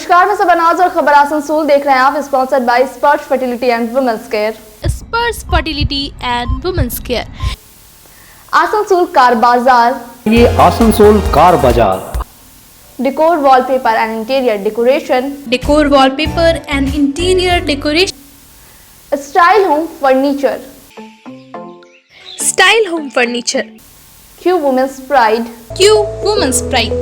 नमस्कार, मैं सबनाज और खबर आसनसोल देख रहे हैं आप। Sponsored by Sparsh fertility and women's care. Sparsh fertility and women's care, Asansol car Bazaar. ये Asansol car Bazaar. Decor wallpaper and interior decoration. Decor wallpaper and interior decoration. Style home furniture. Style home furniture. Q women's pride. Q women's pride.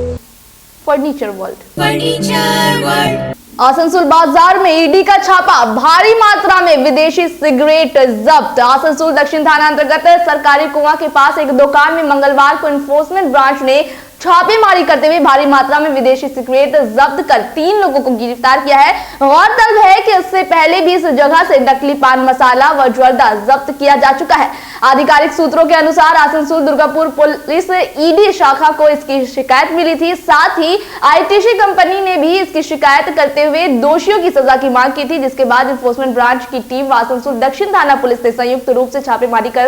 Furniture world. Furniture world. Asansol बाजार में ED का छापा, भारी मात्रा में विदेशी cigarette जब्त। आसनसोल दक्षिण थाना अंतर्गत सरकारी कुआं के पास एक दुकान में मंगलवार को एनफोर्समेंट ब्रांच ने छापेमारी करते हुए भारी मात्रा में विदेशी सिगरेट जब्त कर 3 लोगों को गिरफ्तार किया है। गौरतलब है कि इससे पहले भी इस जगह से नकली पान मसाला व जर्दा जब्त किया जा चुका है। आधिकारिक सूत्रों के अनुसार आसनसोल दुर्गापुर पुलिस ईडी शाखा को इसकी शिकायत मिली थी। साथ ही आईटीसी कंपनी ने भी इसकी शिकायत करते हुए दोषियों की सजा की मांग की थी, जिसके बाद एनफोर्समेंट ब्रांच की टीम आसनसोल दक्षिण थाना पुलिस ने संयुक्त रूप से छापेमारी कर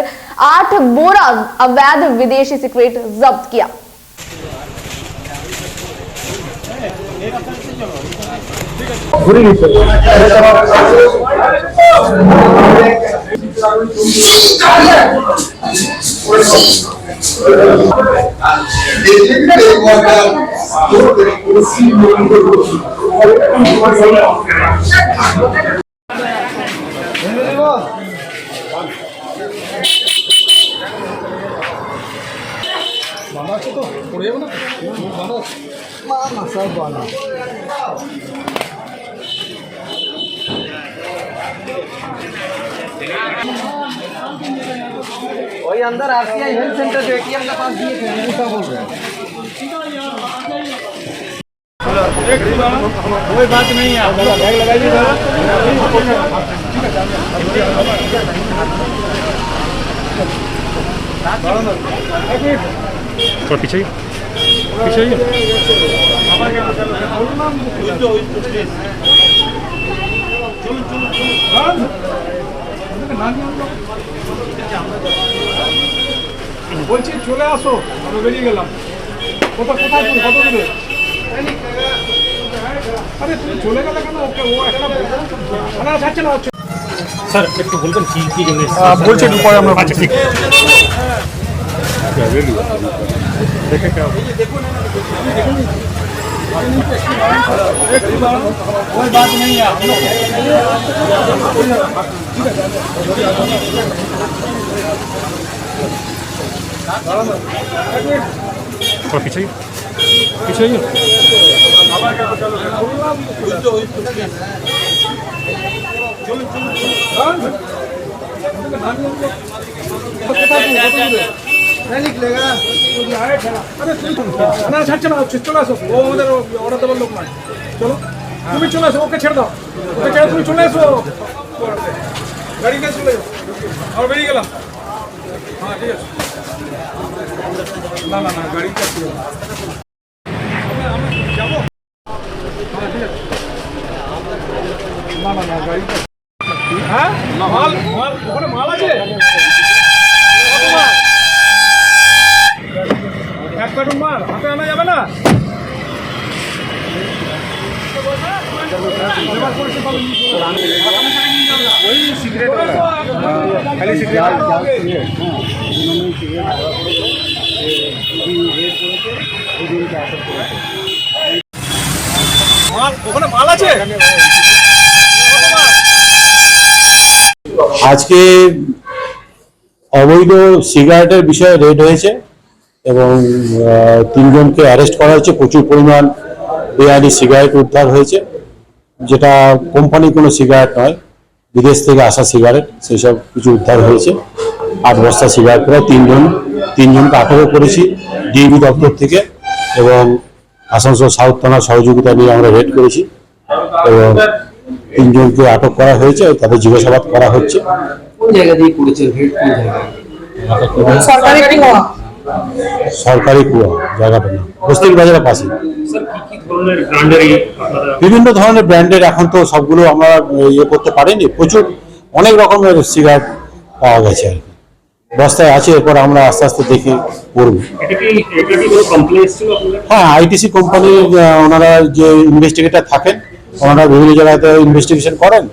8 बोरा अवैध विदेशी सिगरेट जब्त किया। वही अंदर आरसीआई हेल्थ सेंटर जो एटीएम के पास दिए थे, क्या बोल रहे हैं? कोई बात नहीं है, बैग लगाइए। थोड़ा पीछे पीछे বলছি চলে আসো, আমি বেরিয়ে গেলাম। কোথায় কোথায় তুমি কত দূরে? আরে তুমি চলে গেলে কেন? ওকে ও একটা না যাচ্ছে না। স্যার একটু বলবেন কি কি জন্য বলছি একটু পরে আমরা। আচ্ছা ঠিক कोई बात नहीं है। थोड़ा पीछे पीछे निकलेगा। अरे না ছাড়ছে না, চলে আসো। ও আমাদের অর্ডার দেওয়ার লোক নয়। চলো তুমি চলে আসো, ওকে ছেড়ে দাও। ওকে ছেড়ে তুমি চলে আসো, গাড়ি নিয়ে চলে যাও। আর বেরিয়ে গেলাম। হ্যাঁ ঠিক আছে। না না না গাড়ি কাছে যাবো। হ্যাঁ ঠিক আছে। না না না গাড়ি হ্যাঁ মাল মাল ওখানে মাল আছে। এক কার্টুন মাল হাতে আনা যাবে না। ওই সিগারেট খালি সিগারেট মাল ওখানে মাল আছে। আজকে অবৈধ সিগারেটের বিষয়ে রেড হয়েছে এবং 3 জনকে অ্যারেস্ট করা হয়েছে। প্রচুর পরিমাণ বেআইনি সিগারেট উদ্ধার হয়েছে, যেটা কোম্পানি কোনো সিগারেট নয়, বিদেশ থেকে আসা সিগারেট, সেসব কিছু উদ্ধার হয়েছে। 8 বস্তা সিগারেট প্রায় 3 জনকে আটকও করেছি ডিবি দপ্তর থেকে এবং আসানসোল সাউথ থানার সহযোগিতা নিয়ে আমরা রেড করেছি এবং 3 জনকে আটক করা হয়েছে, তাদের জিজ্ঞাসাবাদ করা হচ্ছে। কোন জায়গা দিয়ে করেছে? হেড কোন জায়গায়? সরকারি কুয়া জায়গাটা না, বস্তির বাজারের পাশে। বিভিন্ন ধরনের ব্র্যান্ডের এখন তো সবগুলো আমরা ইয়ে করতে পারিনি, প্রচুর অনেক রকমের সিগারেট পাওয়া গেছে আর কি। বস্তায় আছে, এরপর আমরা আস্তে আস্তে দেখে করবো। এটা কি কোনো কমপ্লেন ছিল আপনাদের? হ্যাঁ, আইটিসি কোম্পানির ওনারা যে ইনভেস্টিগেটর থাকেন, ওনারা বিভিন্ন জায়গাতে ইনভেস্টিগেশন করেন।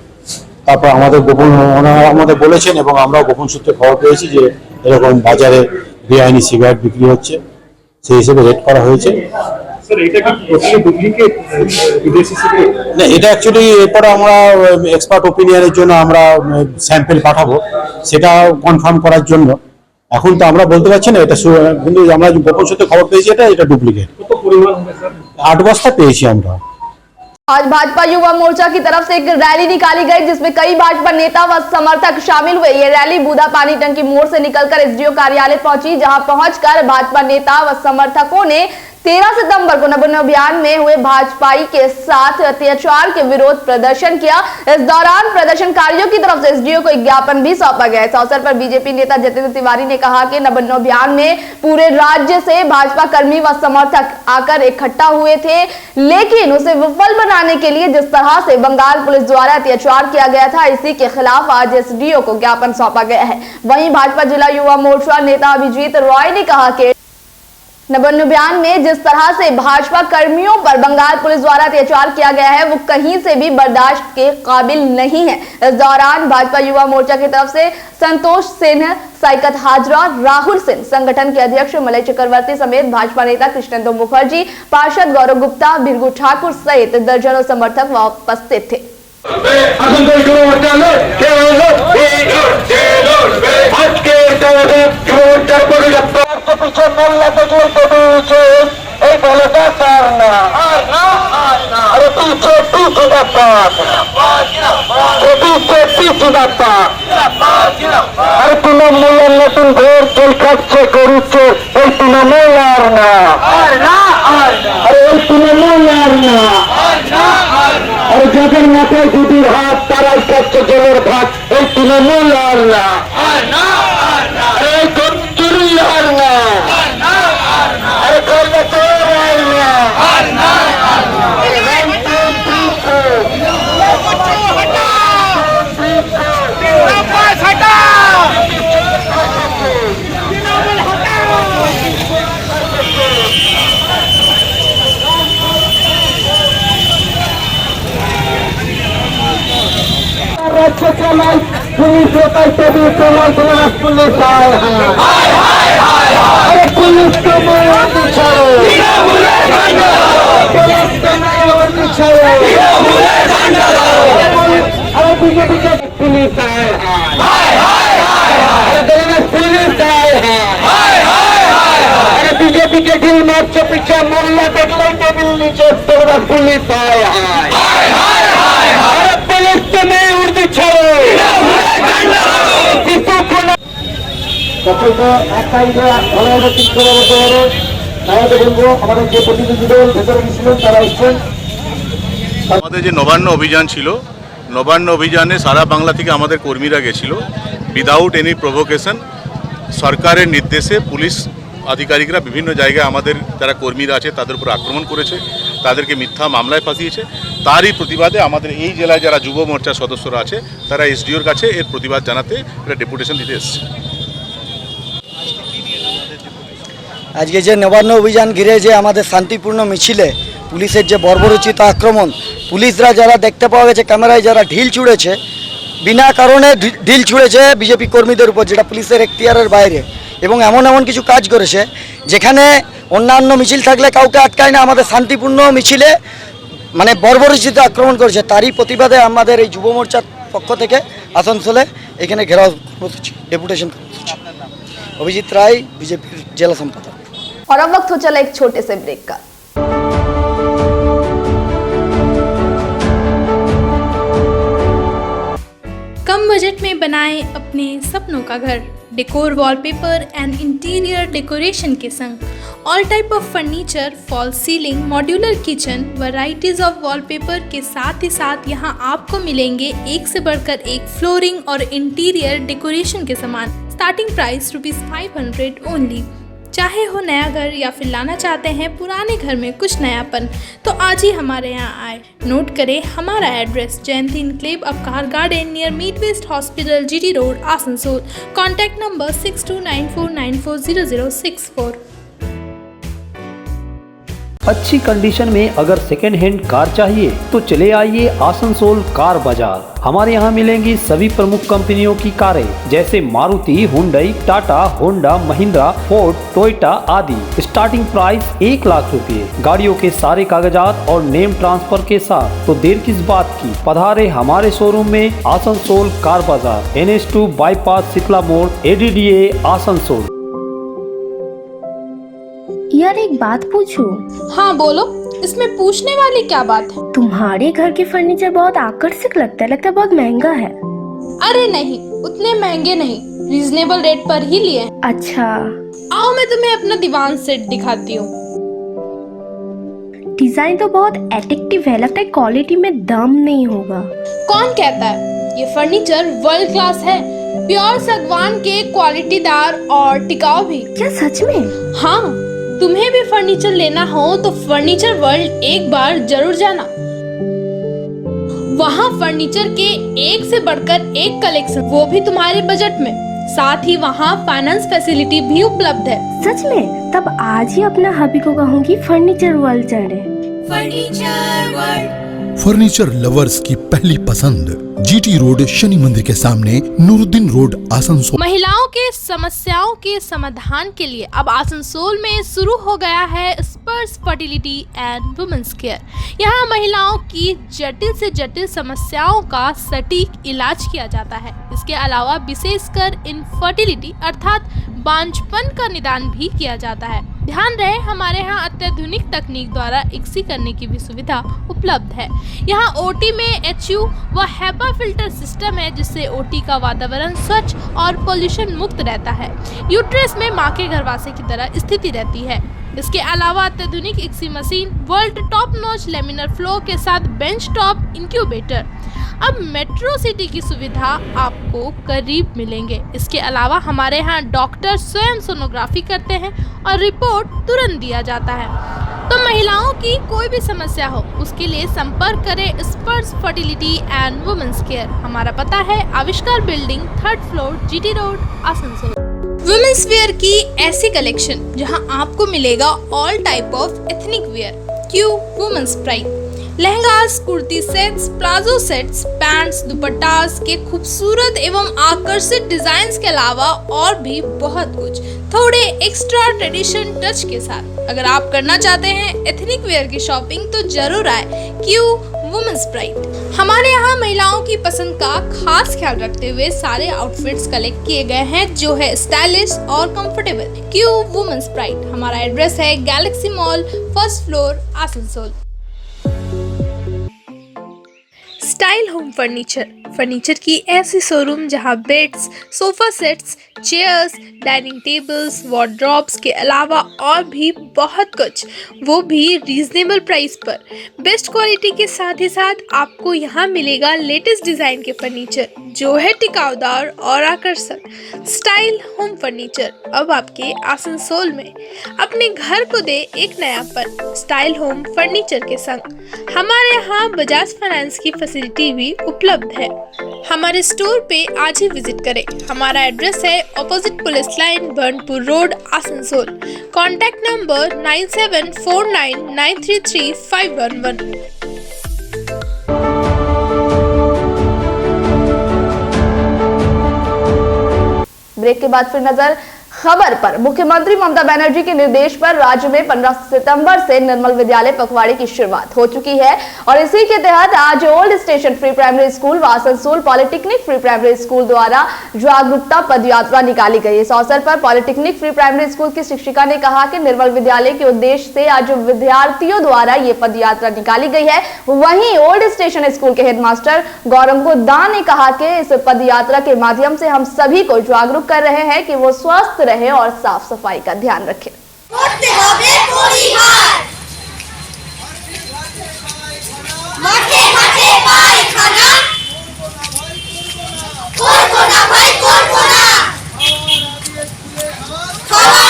তারপর আমাদের গোপন ওনারা আমাদের বলেছেন এবং আমরাও গোপন সূত্রে খবর পেয়েছি যে এরকম বাজারে বেআইনি সিগারেট বিক্রি হচ্ছে, সেই হিসেবে রেড করা হয়েছে। স্যার এটা কি টোটালি ডুপ্লিকেট বিদেশি সিগারেট? না, এটা অ্যাকচুয়ালি এরপরে আমরা এক্সপার্ট ওপিনিয়নের জন্য আমরা স্যাম্পেল পাঠাবো, সেটা কনফার্ম করার জন্য। এখন তো আমরা বলতে পারছি না এটা, কিন্তু আমরা গোপন সূত্রে খবর পেয়েছি এটা ডুপ্লিকেট। কত পরিমাণ হবে স্যার? 8 বস্তা পেয়েছি আমরা। आज भाजपा युवा मोर्चा की तरफ से एक रैली निकाली गई जिसमें कई भाजपा नेता व समर्थक शामिल हुए। ये रैली बूढ़ा पानी टंकी मोड़ से निकलकर एसडीओ कार्यालय पहुंची, जहां पहुंचकर भाजपा नेता व समर्थकों ने 13 सितंबर को नवान्न अभियान में हुए भाजपाई के साथ अत्याचार के विरोध प्रदर्शन किया। इस दौरान प्रदर्शनकारियों की तरफ से एसडीओ को एक ज्ञापन भी सौंपा गया। इस अवसर पर बीजेपी नेता जितेंद्र तिवारी ने कहा कि नवान्न अभियान में पूरे राज्य से भाजपा कर्मी व समर्थक आकर इकट्ठा हुए थे, लेकिन उसे विफल बनाने के लिए जिस तरह से बंगाल पुलिस द्वारा अत्याचार किया गया था, इसी के खिलाफ आज एसडीओ को ज्ञापन सौंपा गया है। वहीं भाजपा जिला युवा मोर्चा नेता अभिजीत रॉय ने कहा कि नवान्न अभियान में जिस तरह से भाजपा कर्मियों पर बंगाल पुलिस द्वारा अत्याचार किया गया है, वो कहीं से भी बर्दाश्त के काबिल नहीं है। इस दौरान भाजपा युवा मोर्चा की तरफ से संतोष सिंह, साइकत हाजरा, राहुल सिंह, संगठन के अध्यक्ष मलय चक्रवर्ती समेत भाजपा नेता कृष्णेंदु मुखर्जी, पार्षद गौरव गुप्ता, भिरगु ठाकुर सहित दर्जनों समर्थक उपस्थित थे। তৃণমূলের নতুন ঘর চল খাচ্ছে করুচ্ছে, এই তৃণমূল আর না, আরে এই তৃণমূল আর না, আর যাদের মাথায় দুটির হাত তারাই খাচ্ছে জলের ভাত, এই তৃণমূল আর না, আরে এই চুরি আর না, আরে করবে তোর আর না। राज्य चलाई पुलिस होता पुलिस आए हैं, अरे पुलिस को मोदी छोड़ो, पुलिस को मोदी छोड़ो, अरे बीजेपी के पुलिस आए हैं, अरे पुलिस आए हैं, अरे बीजेपी के ढील मार्च के पीछे मोहल्ला देखो टेबल नीचे पुलिस आए हैं, अरे पुलिस को नहीं उर्दी छोड़ो। সকলকে একটাই ভালোভাবে ঠিক করে বলতে হবে। তাহলে বলবো আমাদের যে প্রতিনিধি দল ভেতরে ছিলেন তারা এসছেন। আমাদের যে নবান্ন অভিযান ছিল, নবান্ন অভিযানে সারা বাংলা থেকে আমাদের কর্মীরা গেছিল উইদাউট এনি প্রভোকেশন। সরকারের নির্দেশে পুলিশ আধিকারিকরা বিভিন্ন জায়গায় আমাদের যারা কর্মীরা আছে তাদের উপর আক্রমণ করেছে, তাদেরকে মিথ্যা মামলায় ফাঁসিয়েছে। তারই প্রতিবাদে আমাদের এই জেলায় যারা যুব মোর্চার সদস্যরা আছে তারা এসডিওর কাছে এর প্রতিবাদ জানাতে একটা ডেপুটেশন দিতে এসেছে। আজকে যে নবান্ন অভিযান ঘিরে যে আমাদের শান্তিপূর্ণ মিছিলে পুলিশের যে বর্বরোচিত আক্রমণ, পুলিশরা যারা দেখতে পাওয়া গেছে ক্যামেরায় যারা ঢিল ছুঁড়েছে, বিনা কারণে ঢিল ছুঁড়েছে বিজেপি কর্মীদের উপর, যেটা পুলিশের এখতিয়ারের বাইরে, এবং এমন এমন কিছু কাজ করেছে যেখানে অন্যান্য মিছিল থাকলে কাউকে আটকায় না, আমাদের শান্তিপূর্ণ মিছিলে মানে বর্বরোচিত আক্রমণ করেছে। তারই প্রতিবাদে আমাদের এই যুব মোর্চার পক্ষ থেকে আসানসোলে এখানে ঘেরাও কর্মসূচি, ডেপুটেশন কর্মসূচি। অভিজিৎ রায়, বিজেপির জেলা সম্পাদক। और अब वक्त हो चला एक छोटे से ब्रेक का। कम बजट में बनाएं अपने सपनों का घर। Decor wallpaper and interior decoration के संग all type of furniture, fall ceiling, modular kitchen, varieties of wallpaper के साथ ही साथ यहाँ आपको मिलेंगे एक से बढ़कर एक फ्लोरिंग और इंटीरियर डेकोरेशन के सामान। Starting price ₹500 only. चाहे हो नया घर या फिर लाना चाहते हैं पुराने घर में कुछ नयापन, तो आज ही हमारे यहाँ आए। नोट करें हमारा address, Jayanti enclave Upkar garden near मीट वेस्ट hospital, GT road, Asansol. Contact number 6294940064। अच्छी कंडीशन में अगर सेकेंड हैंड कार चाहिए तो चले आइए आसनसोल कार बाजार। हमारे यहाँ मिलेंगी सभी प्रमुख कंपनियों की कारें जैसे Maruti, Hyundai, Tata, Honda, Mahindra, Ford, Toyota आदि। स्टार्टिंग प्राइस 1 लाख रुपए। गाड़ियों के सारे कागजात और नेम ट्रांसफर के साथ। तो देर किस बात की, पधारे हमारे शोरूम में आसनसोल कार बाजार, NH2 बाईपास शीतला मोड़, ADDA आसनसोल। यार एक बात पूछूं? हाँ बोलो, इसमें पूछने वाली क्या बात है? तुम्हारे घर के फर्नीचर बहुत आकर्षक लगता है बहुत महंगा है। अरे नहीं, उतने महंगे नहीं, रीजनेबल रेट पर ही लिए हैं। अच्छा, आओ मैं तुम्हें अपना दीवान सेट दिखाती हूँ। डिजाइन तो बहुत एट्रैक्टिव है, लगता है क्वालिटी में दम नहीं होगा। कौन कहता है? ये फर्नीचर वर्ल्ड क्लास है, प्योर सागवान के, क्वालिटीदार और टिकाऊ भी। क्या सच में? हाँ, तुम्हें भी फर्नीचर लेना हो तो फर्नीचर वर्ल्ड एक बार जरूर जाना। वहाँ फर्नीचर के एक से बढ़कर एक कलेक्शन, वो भी तुम्हारे बजट में। साथ ही वहाँ फाइनेंस फैसिलिटी भी उपलब्ध है। सच में? तब आज ही अपना हबी को कहूँगी फर्नीचर वर्ल्ड चढ़े। फर्नीचर लवर्स की पहली पसंद, GT रोड, शनि मंदिर के सामने, नूरुद्दीन रोड, आसनसोल। महिलाओं के समस्याओं के समाधान के लिए अब आसनसोल में शुरू हो गया है स्पर्श फर्टिलिटी एंड वुमेन्स केयर। यहाँ महिलाओं की जटिल से जटिल समस्याओं का सटीक इलाज किया जाता है। इसके अलावा विशेषकर इनफर्टिलिटी अर्थात बांझपन का निदान भी किया जाता है। ध्यान रहे, हमारे यहाँ अत्याधुनिक तकनीक द्वारा इक्सी करने की भी सुविधा उपलब्ध है। यहाँ OT में HU व HEPA फिल्टर सिस्टम है, जिससे OT का वातावरण स्वच्छ और पोल्यूशन मुक्त रहता है। यूट्रस में माँ के गर्भाशय की तरह स्थिति रहती है। इसके अलावा अत्याधुनिक ICSI machine, world top notch laminar flow के साथ बेंच टॉप इंक्यूबेटर। अब मेट्रो सिटी की सुविधा आपको करीब मिलेंगे। इसके अलावा हमारे यहाँ डॉक्टर स्वयं सोनोग्राफी करते हैं और रिपोर्ट तुरंत दिया जाता है। तो महिलाओं की कोई भी समस्या हो, उसके लिए संपर्क करें स्पर्श फर्टिलिटी एंड वुमेन्स केयर। हमारा पता है Avishkar building, 3rd floor, GT road, Asansol. Women's wear की ऐसी कलेक्शन जहां आपको मिलेगा all type of ethnic wear, Q women's pride, lehengas, kurti sets, palazzo sets, pants, dupattas के खूबसूरत एवं आकर्षित डिजाइन्स के अलावा और भी बहुत कुछ, थोड़े एक्स्ट्रा ट्रेडिशन टच के साथ। अगर आप करना चाहते हैं एथनिक वेयर की शॉपिंग तो जरूर आए क्यू वुमेन्स प्राइड। हमारे यहाँ महिलाओं की पसंद का खास ख्याल रखते हुए सारे आउटफिट्स कलेक्ट किए गए हैं जो है स्टाइलिश और कंफर्टेबल। Q women's pride. हमारा एड्रेस है Galaxy Mall, 1st floor, Asansol. Style home furniture की ऐसी शोरूम जहां beds, sofa sets, chairs, dining tables, wardrobes के अलावा और भी बहुत कुछ, वो भी रीजनेबल प्राइस पर। बेस्ट क्वालिटी के साथ ही साथ आपको यहाँ मिलेगा लेटेस्ट डिजाइन के फर्नीचर जो है टिकाऊदार और आकर्षक। स्टाइल होम फर्नीचर अब आपके आसनसोल में। अपने घर को दे एक नयापन स्टाइल होम फर्नीचर के संग। हमारे यहाँ बजाज फाइनेंस की फैसिलिटी भी उपलब्ध है। हमारे स्टोर पे आज ही विजिट करें। हमारा एड्रेस है opposite police line, Burnpur road, Asansol. Contact number 9749933511। Break के बाद फिर नजर खबर पर। मुख्यमंत्री ममता बनर्जी के निर्देश पर राज्य में 15 सितंबर से निर्मल विद्यालय पखवाड़े की शुरुआत हो चुकी है और इसी के तहत आज old station pre primary school व Asansol polytechnic pre primary school द्वारा जागरूकता पदयात्रा निकाली गई। इस अवसर पर पॉलिटेक्निक प्री प्राइमरी स्कूल की शिक्षिका ने कहा कि निर्मल विद्यालय के उद्देश्य से आज विद्यार्थियों द्वारा ये पदयात्रा निकाली गई है। वहीं ओल्ड स्टेशन स्कूल के हेडमास्टर गौरव गोदान ने कहा कि इस पदयात्रा के माध्यम से हम सभी को जागरूक कर रहे हैं कि वो स्वस्थ रहे और साफ सफाई का ध्यान रखें। खाना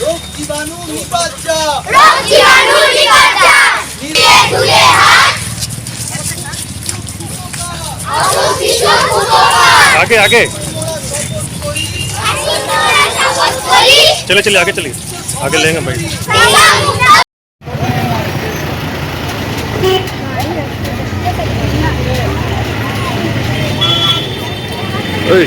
রোগ জীবাণু নিপাত যা। आगे आगे चले चले आगे चलिए आगे लेंगे भाई ओए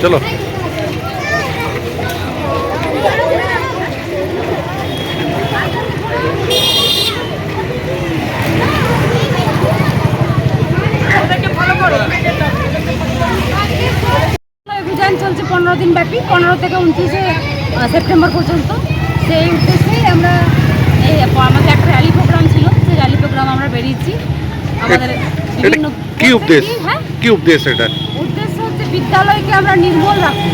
चलो অভিযান চলছে 15 দিন ব্যাপী, 15 থেকে 29 সেপ্টেম্বর পর্যন্ত। সেই উদ্দেশ্যে আমরা আমাদের একটা র্যালি প্রোগ্রাম ছিল, সেই র্যালি প্রোগ্রাম আমরা বেরিয়েছি। আমাদের বিভিন্ন কি উদ্দেশ্য হ্যাঁ কি উদ্দেশ্য এটা উদ্দেশ্য হচ্ছে বিদ্যালয়কে আমরা নির্মল রাখবো,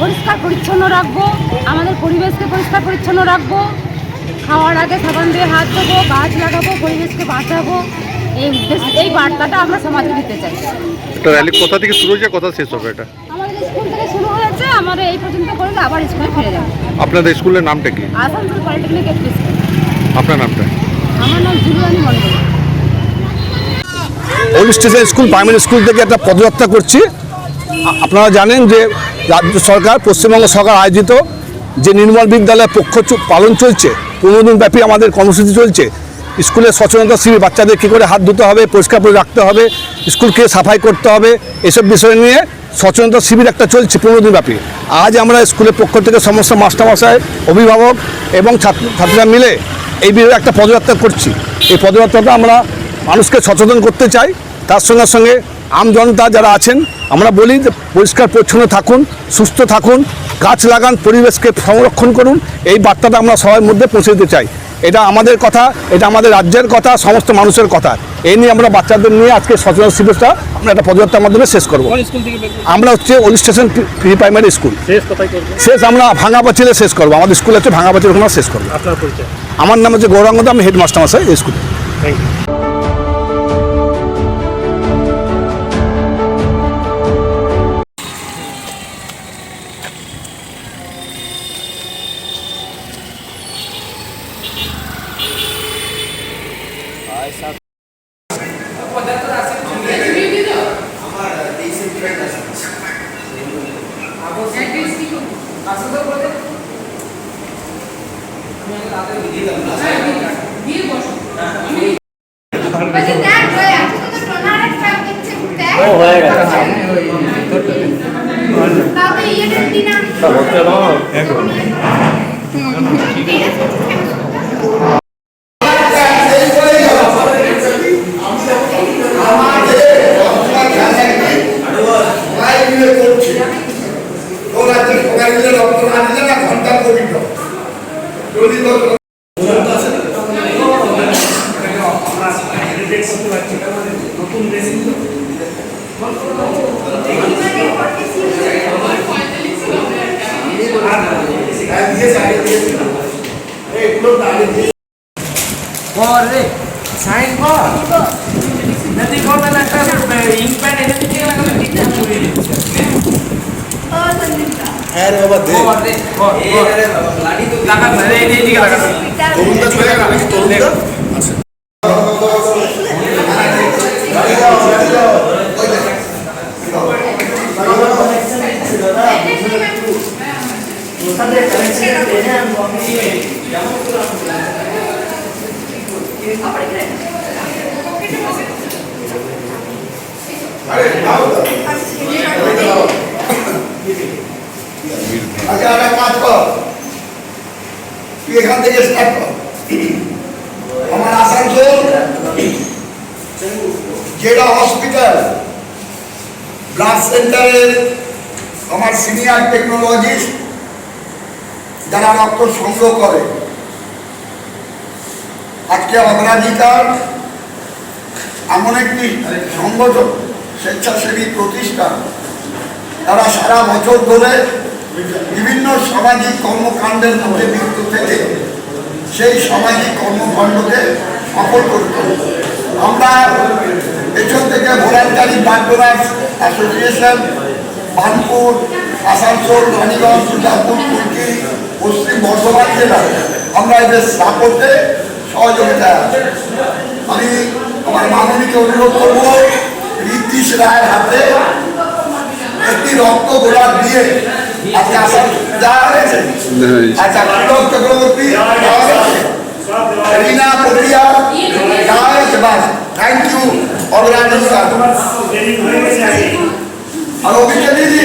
পরিষ্কার পরিচ্ছন্ন রাখবো, আমাদের পরিবেশকে পরিষ্কার পরিচ্ছন্ন রাখবো, খাওয়ার আগে সাবান দিয়ে হাত দেবো, গাছ লাগাবো, পরিবেশকে বাঁচাবো। এই উদ্দেশ্য, এই বার্তাটা আমরা সমাজে দিতে চাই। এটা র্যালি কোথা থেকে শুরু হয়েছে কোথা শেষ হবে এটা আমাদের স্কুল থেকে শুরু হয়েছে, আমাদের এই পর্যন্ত করলে আবার স্কুলে ফিরে যাবো। আপনাদের স্কুলের নামটা কি আসানসোল পলিটেকনিক স্কুল। আপনার নামটা আমার নাম Juluani Mondal. Old station school primary school থেকে একটা পদযাত্রা করছি। আপনারা জানেন যে রাজ্য সরকার, পশ্চিমবঙ্গ সরকার আয়োজিত যে নির্মল বিদ্যালয় পক্ষ পালন চলছে, 15 দিন ব্যাপী আমাদের কর্মসূচি চলছে। স্কুলে সচেতনতা শিবির, বাচ্চাদের কী করে হাত ধুতে হবে, পরিষ্কার করে রাখতে হবে, স্কুলকে সাফাই করতে হবে, এসব বিষয় নিয়ে সচেতনতা শিবির একটা চলছে 15 দিন ব্যাপী। আজ আমরা স্কুলের পক্ষ থেকে সমস্ত মাস্টারমশাই, অভিভাবক এবং ছাত্রীরা মিলে এই বিষয়ে একটা পদযাত্রা করছি। এই পদযাত্রাটা আমরা মানুষকে সচেতন করতে চাই। তার সঙ্গে সঙ্গে আম জনতা যারা আছেন, আমরা বলি যে পরিষ্কার পরিচ্ছন্ন থাকুন, সুস্থ থাকুন, গাছ লাগান, পরিবেশকে সংরক্ষণ করুন। এই বার্তাটা আমরা সবার মধ্যে পৌঁছে দিতে চাই। এটা আমাদের কথা, এটা আমাদের রাজ্যের কথা, সমস্ত মানুষের কথা। এই নিয়ে আমরা বাচ্চাদের নিয়ে আজকে সচেতন শিবিরটা আমরা একটা পদযাত্রার মাধ্যমে শেষ করবো। আমরা হচ্ছে old station pre primary school. শেষ আমরা ভাঙাবাচিলে শেষ করবো। আমাদের স্কুল হচ্ছে ভাঙাবাচিল, ওখানে শেষ করবো। আমার নাম হচ্ছে গৌরাঙ্গ দা, আমি হেডমাস্টার মশাই এই স্কুলে। থ্যাংক ইউ সাথে আচ্ছা একটা কাজ কর, তুই এখান থেকে স্টার্ট কর। আমার আসানসোল জেলা হসপিটাল ব্লাড সেন্টারের আমার সিনিয়র টেকনোলজিস্ট যারা রক্ত সংগ্রহ করে, আজকে অগ্রাধিকার এমন একটি সংগঠন, স্বেচ্ছাসেবী প্রতিষ্ঠান, তারা সারা বছর ধরে বিভিন্ন সামাজিক কর্মকাণ্ডের মধ্যে লিপ্ত থেকে সেই সামাজিক কর্মকাণ্ডকে সফল করে তোলে। আমরা পেছন থেকে voluntary blood donors association, Burnpur, Asansol, Raniganj, Durgapur, Kulti, Paschim Bardhaman জেলা, আমরা এদের সাপোর্টে সহযোগিতা আছে। আমি আমার মাননীকে অনুরোধ করব, ঋদ্ধিশ রায়ের হাতে একটি রক্ত গোলাপ দিয়ে আজকে আসাম যাওয়া হয়েছে। আচ্ছা, পুলক চক্রবর্তী রিনা পটিয়া যাওয়া হয়েছে। বাস, থ্যাংক ইউ অর্গানাইজার। আর অভিষেক দিদি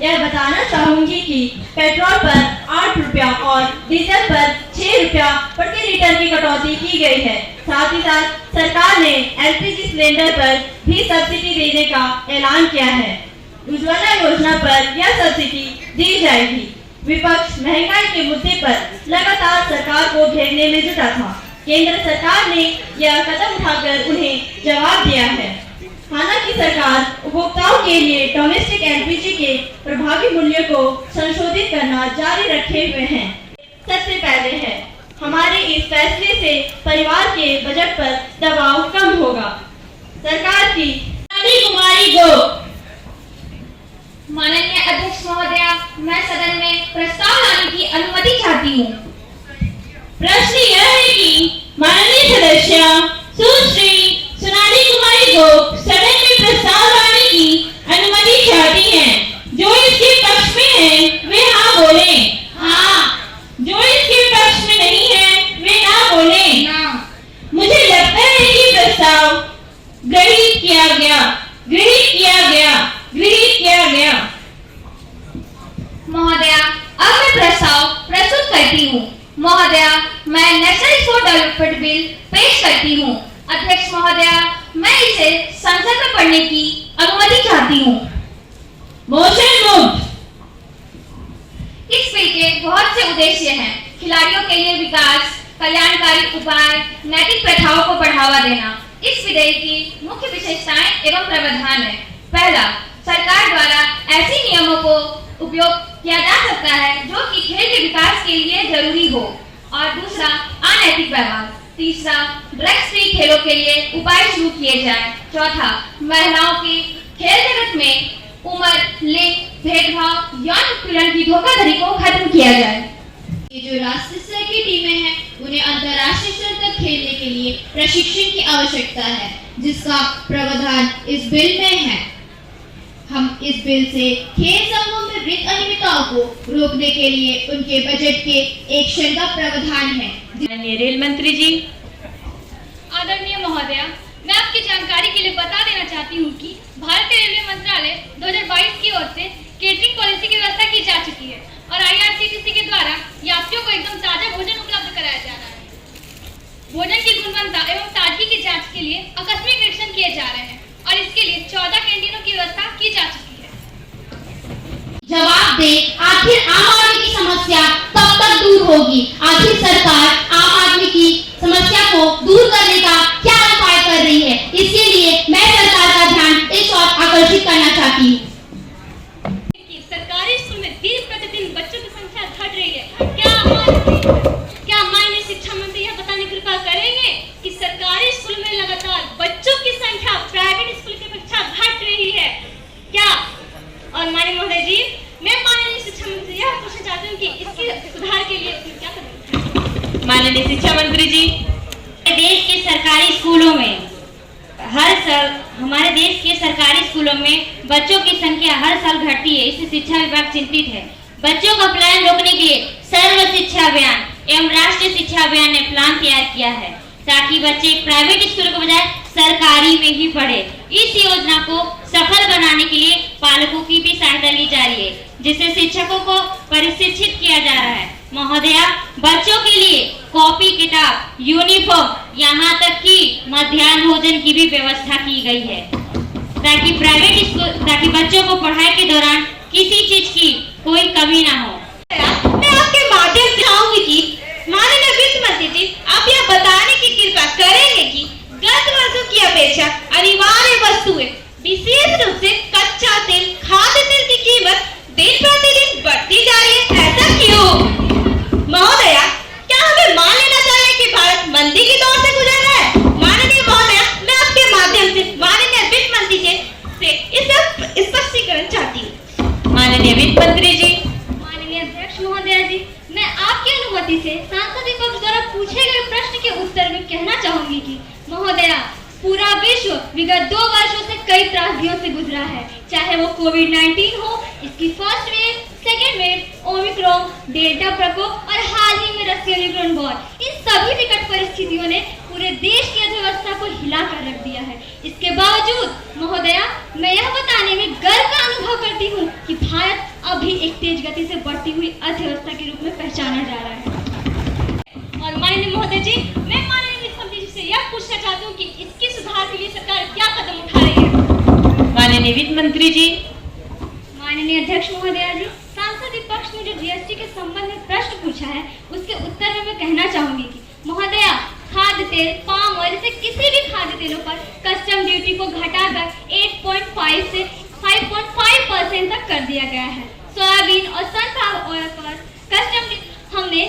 यह बताना चाहूंगी कि पेट्रोल पर 8 रुपया और डीजल पर 6 रुपया प्रति लीटर की कटौती की गई है। साथ ही साथ सरकार ने एलपीजी सिलेंडर पर भी सब्सिडी देने का ऐलान किया है। उज्ज्वला योजना पर यह सब्सिडी दी जाएगी। विपक्ष महंगाई के मुद्दे पर लगातार सरकार को घेरने में जुटा था। केंद्र सरकार ने यह कदम उठाकर उन्हें जवाब दिया है। हालांकि सरकार उपभोक्ताओं के लिए डोमेस्टिक एलपीजी के प्रभावी मूल्य को संशोधित करना जारी रखे हुए हैं। सबसे पहले है, हमारे इस फैसले से परिवार के बजट पर दबाव कम होगा। सरकार की कुमारी गो। माननीय अध्यक्ष महोदया, मैं सदन में प्रस्ताव लाने की अनुमति चाहती हूँ। प्रश्न यह है कि माननीय सदस्य सुश्री सोनाली कुमारी को सदन में प्रस्ताव लाने की अनुमति चाहती हैं। जो इसके पक्ष में हैं, वे हाँ बोले। हाँ। जो इसके पक्ष में नहीं है, वे ना बोले। ना। मुझे लगता है कि प्रस्ताव गृहीत किया गया। महोदया, अब मैं प्रस्ताव प्रस्तुत करती हूँ। महोदया, मैं नेशनल स्पोर्ट डेवलपमेंट बिल पेश करती हूँ। अध्यक्ष महोदया, मैं इसे संसद में पढ़ने की अनुमति चाहती हूँ। Motion moved. इस बिल के बहुत से उद्देश्य हैं। खिलाड़ियों के लिए विकास, कल्याणकारी उपाय, नैतिक प्रथाओं को बढ़ावा देना। इस विधेयक की मुख्य विशेषताएं एवं प्रावधान है। पहला, सरकार द्वारा ऐसे नियमों को उपयोग किया जा सकता है जो कि खेल के विकास के लिए जरूरी हो। और दूसरा, अनैतिक व्यवहार। तीसरा, ड्रग्स फ्री खेलों के लिए उपाय शुरू किए जाए। चौथा, महिलाओं की खेल जगत में उम्र, लिंग भेदभाव, यौन उत्पीड़न की धोखाधड़ी को खत्म किया जाए। ये जो राष्ट्रीय स्तर की टीमें हैं, उन्हें अंतर्राष्ट्रीय स्तर तक खेलने के लिए प्रशिक्षण की आवश्यकता है, जिसका प्रावधान इस बिल में है। हम इस बिल से खेल संघों में वित्त अनियमितताओं को रोकने के लिए उनके बजट के एक का प्रावधान है। रेल मंत्री जी। आदरणीय महोदया, मैं आपकी जानकारी के लिए बता देना चाहती हूँ कि भारतीय रेलवे मंत्रालय 2022 की ओर से केटरिंग पॉलिसी की व्यवस्था की जा चुकी है और IRCTC के द्वारा यात्रियों को एकदम ताजा भोजन उपलब्ध कराया जा रहा है। भोजन की गुणवत्ता एवं ताजगी की जांच के लिए आकस्मिक निरीक्षण किए जा रहे हैं और इसके लिए 14 कैंटीनों की व्यवस्था की जा चुकी है। जवाब दे, आखिर आम आदमी की समस्या कब तक दूर होगी? आखिर सरकार आम आदमी की समस्या को दूर करने का क्या उपाय कर रही है? इसके लिए मैं सरकार का ध्यान इस ओर आकर्षित करना चाहती हूँ। सरकारी स्कूल में दिन प्रतिदिन बच्चों की संख्या घट रही है। क्या माननीय शिक्षा मंत्री यह बताने की कृपा करेंगे कि सरकारी स्कूल में लगातार बच्चों की संख्या प्राइवेट स्कूल की अपेक्षा घट रही है क्या? और माननीय महोदय जी, मैं माननीय शिक्षा मंत्री यह पूछना चाहती हूँ कि इसके सुधार के लिए क्या करें? माननीय शिक्षा मंत्री जी, देश के सरकारी स्कूल हमारे देश के सरकारी स्कूलों में बच्चों की संख्या हर साल घटती है। इससे शिक्षा विभाग चिंतित है। बच्चों का पलायन रोकने के लिए सर्व शिक्षा अभियान एवं राष्ट्रीय शिक्षा अभियान ने प्लान तैयार किया है ताकि बच्चे प्राइवेट स्कूलों के बजाय सरकारी में ही पढ़े। इस योजना को सफल बनाने के लिए पालकों की भी सहायता ली जा रही है, जिससे शिक्षकों को प्रशिक्षित किया जा रहा है। महोदया, बच्चों के लिए कॉपी, किताब, यूनिफॉर्म, यहाँ तक कि मध्याह्न भोजन की भी व्यवस्था की गई है ताकि बच्चों को पढ़ाई के दौरान किसी चीज की कोई कमी ना हो। मैं आपके माध्यम से चाहूंगी कि माननीय वित्त मंत्री जी, आप यह बताने की कृपा करेंगे कि गत वर्षों की अपेक्षा अनिवार्य वस्तुएं, विशेष रूप से कच्चा तेल, खाद्य तेल की कीमत दिन प्रतिदिन बढ़ती जा रही है, ऐसा क्यों? महोदया, क्या हमें मान लेना चाहिए कि भारत मंदी की दौर से गुजर रहा है? माननीय महोदया, मैं आपके माध्यम से माननीय वित्त मंत्री जी से इस स्पष्टीकरण चाहती हूँ। माननीय वित्त मंत्री जी, माननीय अध्यक्ष महोदया जी, मैं आपकी अनुमति से सांसदीय पक्ष द्वारा पूछे गए प्रश्न के उत्तर में कहना चाहूंगी कि महोदया, पूरा विश्व विगत 2 वर्षों से कई त्रासदियों से गुजरा है, चाहे वो कोविड-19 हो, इसकी first wave, second wave, Omicron, delta प्रकोप और हाल ही में रशियन यूक्रेन वॉर। इन सभी विकट परिस्थितियों ने पूरे देश की अर्थव्यवस्था को हिला कर रख दिया है। इसके बावजूद महोदया, मैं यह बताने में गर्व का अनुभव करती हूँ कि भारत अभी एक तेज गति से बढ़ती हुई अर्थव्यवस्था के रूप में पहचाना जा रहा है। और माननीय महोदय जी, मैं माननीय वित्त मंत्री जी से यह पूछना चाहती हूँ कि इसके सुधार के लिए सरकार क्या कदम उठा रही है? माननीय वित्त मंत्री जी, माननीय अध्यक्ष महोदया जी, सांसदीय पक्ष ने जो जीएसटी के संबंध में प्रश्न पूछा है, उसके उत्तर में मैं कहना चाहूंगी कि महोदया, खाद्य तेल, पाम ऑयल से किसी भी खाद्य तेलों पर कस्टम ड्यूटी को घटाकर 8.5 से 5.5% तक कर दिया गया है। सोयाबीन और सनफ्लावर ऑयल पर कस्टम हमने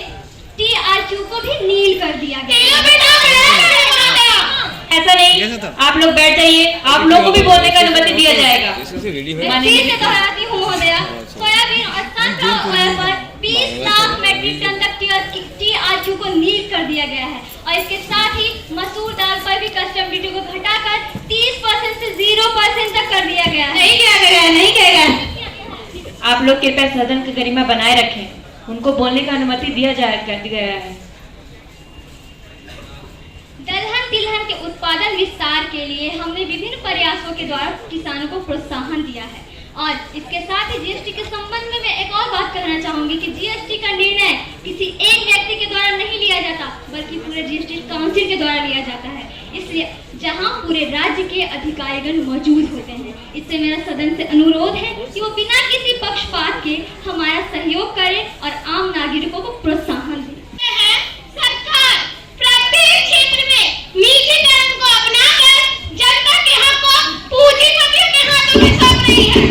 TRQ को भी नील कर दिया गया। ऐसा नहीं, आप लोग बैठ जाइए, आप लोगों को भी बोलने का अनुमति दिया जाएगा। मैं फिर से दोहराती हूँ महोदया, सोयाबीन और सनफ्लावर ऑयल पर 20 लाख मैट्रिक टन तक TRQ को नील कर दिया गया है और इसके साथ ही मसूर दाल पर भी कस्टम ड्यूटी को घटाकर 30% से 0% तक कर दिया गया है। नहीं किया गया, नहीं किया गया। आप लोग कृपया सदन की गरिमा बनाए रखें, उनको बोलने का अनुमति दिया गया है। दलहन तिलहन के उत्पादन विस्तार के लिए हमने विभिन्न प्रयासों के द्वारा किसानों को प्रोत्साहन दिया है और इसके साथ ही जीएसटी के संबंध में मैं एक और बात कहना चाहूंगी कि जीएसटी का निर्णय किसी एक व्यक्ति के द्वारा नहीं लिया जाता, बल्कि पूरे जीएसटी काउंसिल के द्वारा लिया जाता है। इसलिए जहां पूरे राज्य के अधिकारीगण मौजूद होते हैं, इससे मेरा सदन से अनुरोध है कि वो बिना किसी पक्षपात के हमारा सहयोग करें और आम नागरिकों को प्रोत्साहन दें। सरकार प्रत्येक क्षेत्र में निजीकरण को अपनाकर जनता के हक को पूंजीपतियों के हाथों में सौंप रही है।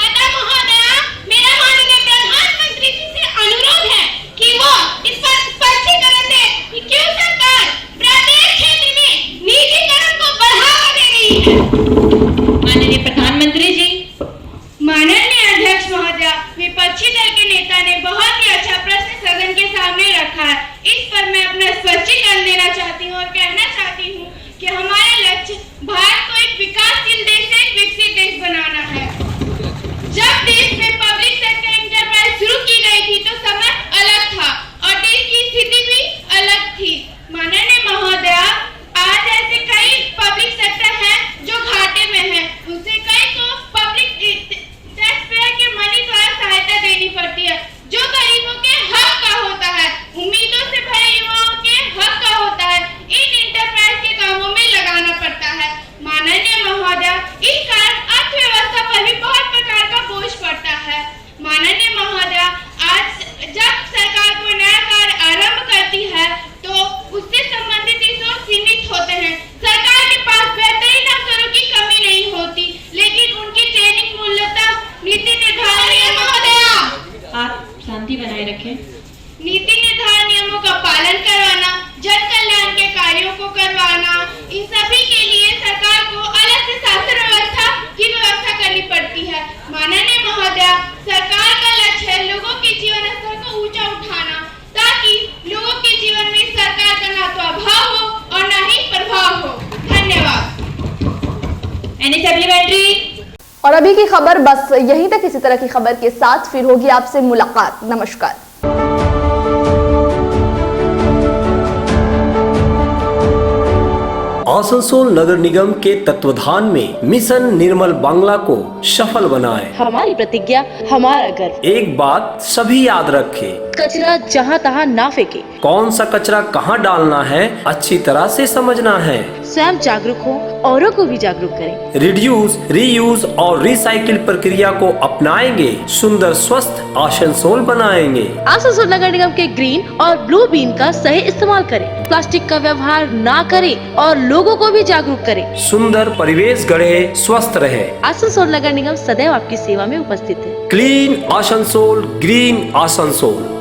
अतः महोदया, मेरा माननीय प्रधानमंत्री जी से अनुरोध है कि वो इस पर स्पष्टीकरण दे कि क्यों सरकार प्रत्येक क्षेत्र में निजीकरण को बढ़ावा दे रही है। माननीय प्रधानमंत्री जी, माननीय अध्यक्ष महोदया, विपक्षी दल के नेता ने बहुत ही अच्छा प्रश्न सदन के सामने रखा है। इस पर मैं अपना स्पष्टीकरण देना चाहती हूँ और कहना चाहती हूँ कि हमारा लक्ष्य भारत को एक विकासशील देश से एक विकसित देश बनाना है। जब देश में पब्लिक सेक्टर एंटरप्राइज शुरू की गई थी तो समय अलग था और देश की स्थिति भी अलग थी। माननीय महोदया, आज ऐसे कई पब्लिक सेक्टर हैं जो घाटे में हैं। उनसे कई को पब्लिक टैक्स पेयर के मनी द्वारा सहायता देनी पड़ती है, जो गरीबों के हक का होता है, उम्मीदों से भरे युवाओं के हक का होता है। In any supplementary. और अभी की खबर बस यहीं तक। इसी तरह की खबर के साथ फिर होगी आपसे मुलाकात। नमस्कार। आसनसोल नगर निगम के तत्वाधान में मिशन निर्मल बांग्ला को सफल बनाएं। हमारी प्रतिज्ञा, हमारा गर्व। एक बात सभी याद रखें, कचरा जहाँ तहाँ ना फेंके। कौन सा कचरा कहाँ डालना है अच्छी तरह से समझना है। स्वयं जागरूक हो, औरों को भी जागरूक करें। रिड्यूस, रीयूज और रिसाइकिल प्रक्रिया को अपनाएंगे, सुंदर स्वस्थ आसनसोल बनाएंगे। आसनसोल नगर निगम के ग्रीन और ब्लू बीन का सही इस्तेमाल करें। प्लास्टिक का व्यवहार ना करें और लोगों को भी जागरूक करें। सुंदर परिवेश गढ़े, स्वस्थ रहे। आसनसोल नगर निगम सदैव आपकी सेवा में उपस्थित है। Clean Asansol, green Asansol.